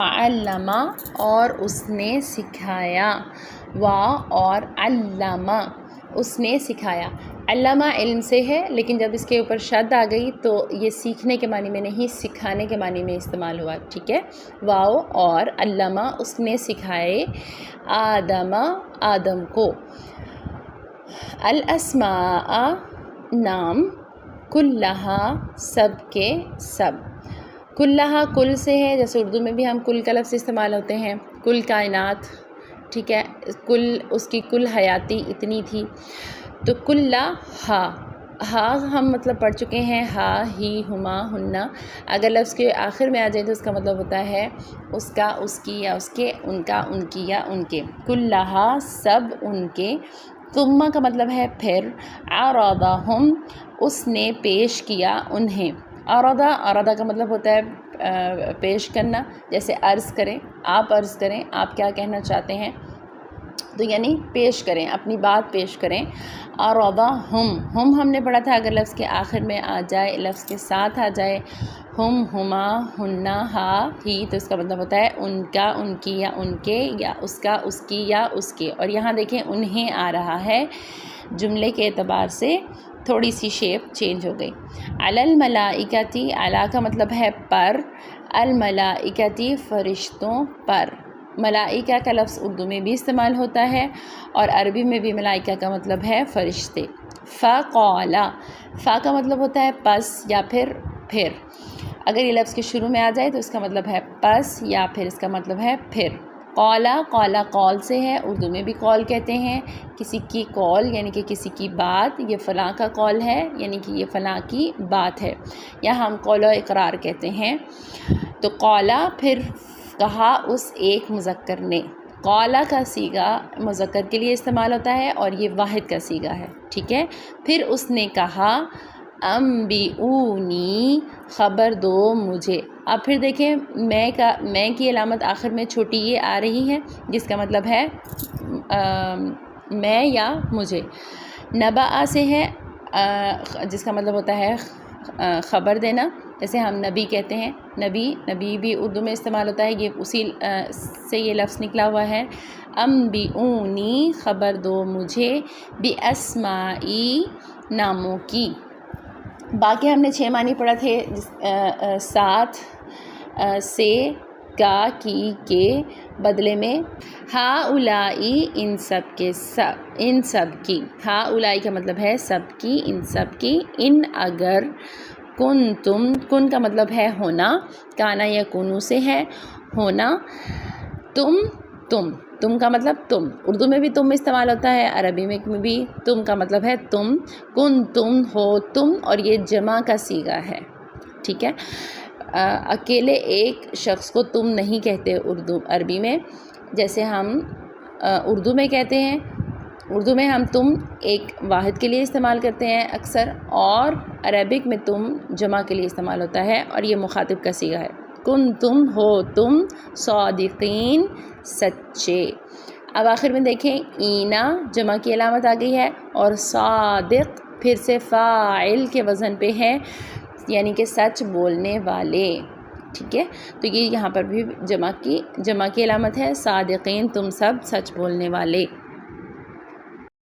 علامہ اور اس نے سکھایا، وا اور علامہ اس نے سکھایا۔ علامہ علم سے ہے، لیکن جب اس کے اوپر شد آ گئی تو یہ سیکھنے کے معنی میں نہیں، سکھانے کے معنی میں استعمال ہوا، ٹھیک ہے۔ واو اور علامہ اس نے سکھائے، آدم کو، الاسماء نام، کلہا سب کے سب۔ کلہا کل سے ہے، جیسے اردو میں بھی ہم کل کا لفظ استعمال ہوتے ہیں، کل کائنات، ٹھیک ہے، کل اس کی کل حیاتی اتنی تھی، تو کلہا، ہا ہم مطلب پڑھ چکے ہیں، ہا ہی ہما ہننا، اگر لفظ کے آخر میں آ جائے تو اس کا مطلب ہوتا ہے اس کا، اس کی یا اس کے، ان کا ان کی یا ان کے، کلہا سب ان کے، ثم کا مطلب ہے پھر، عرضہم اس نے پیش کیا انہیں، عرضہ کا مطلب ہوتا ہے پیش کرنا، جیسے عرض کریں، آپ عرض کریں، آپ کیا کہنا چاہتے ہیں، تو یعنی پیش کریں، اپنی بات پیش کریں۔ عرضہم ہم نے پڑھا تھا، اگر لفظ کے آخر میں آ جائے، لفظ کے ساتھ آ جائے، ہم، ہما، ہننا، ہا، ہی، تو اس کا مطلب ہوتا ہے ان کا، ان کی یا ان کے، یا اس کا، اس کی یا اس کے، اور یہاں دیکھیں انہیں آ رہا ہے، جملے کے اعتبار سے تھوڑی سی شیپ چینج ہو گئی۔ علی الملائکتی، علی کا مطلب ہے پر، الملائکتی فرشتوں پر، ملائکہ کا لفظ اردو میں بھی استعمال ہوتا ہے اور عربی میں بھی ملائکہ کا مطلب ہے فرشتے۔ فقال، فا کا مطلب ہوتا ہے پس یا پھر، اگر یہ لفظ کے شروع میں آ جائے تو اس کا مطلب ہے پس یا پھر اس کا مطلب ہے پھر۔ قولا، قولا قول سے ہے، اردو میں بھی قول کہتے ہیں، کسی کی قول یعنی کہ کسی کی بات، یہ فلاں کا قول ہے یعنی کہ یہ فلاں کی بات ہے، یا ہم قول و اقرار کہتے ہیں۔ تو قولا پھر کہا اس ایک مذکر نے، قولا کا صیغہ مذکر کے لیے استعمال ہوتا ہے اور یہ واحد کا صیغہ ہے، ٹھیک ہے۔ پھر اس نے کہا انبئونی، خبر دو مجھے۔ اب پھر دیکھیں میں کی علامت آخر میں چھوٹی یہ آ رہی ہے، جس کا مطلب ہے میں یا مجھے۔ نبأ سے ہے، جس کا مطلب ہوتا ہے خبر دینا، جیسے ہم نبی کہتے ہیں، نبی بھی اردو میں استعمال ہوتا ہے، یہ اسی سے یہ لفظ نکلا ہوا ہے۔ انبئونی، خبر دو مجھے، باسمائی، ناموں کی۔ باقی ہم نے 6 معنی پڑھا تھے، ساتھ، سے، کا، کی، کے بدلے میں، ہؤلائی، ان سب کے سب، ان سب کی، ہؤلائی کا مطلب ہے سب کی، ان سب کی، ان اگر، کنتم، کن کا مطلب ہے ہونا، کانا یا کنو سے ہے ہونا، تم کا مطلب تم، اردو میں بھی تم استعمال ہوتا ہے، عربی میں بھی تم کا مطلب ہے تم، تم ہو تم، اور یہ جمع کا صیغہ ہے، ٹھیک ہے۔ اکیلے ایک شخص کو تم نہیں کہتے عربی میں، جیسے ہم اردو میں کہتے ہیں، اردو میں ہم تم ایک واحد کے لیے استعمال کرتے ہیں اکثر، اور عربک میں تم جمع کے لیے استعمال ہوتا ہے، اور یہ مخاطب کا صیغہ ہے۔ کنتم، ہو تم، صادقین، سچے۔ اب آخر میں دیکھیں اینا جمع کی علامت آ گئی ہے، اور صادق پھر سے فاعل کے وزن پہ ہے، یعنی کہ سچ بولنے والے، ٹھیک ہے۔ تو یہ یہاں پر بھی جمع کی علامت ہے، صادقین تم سب سچ بولنے والے۔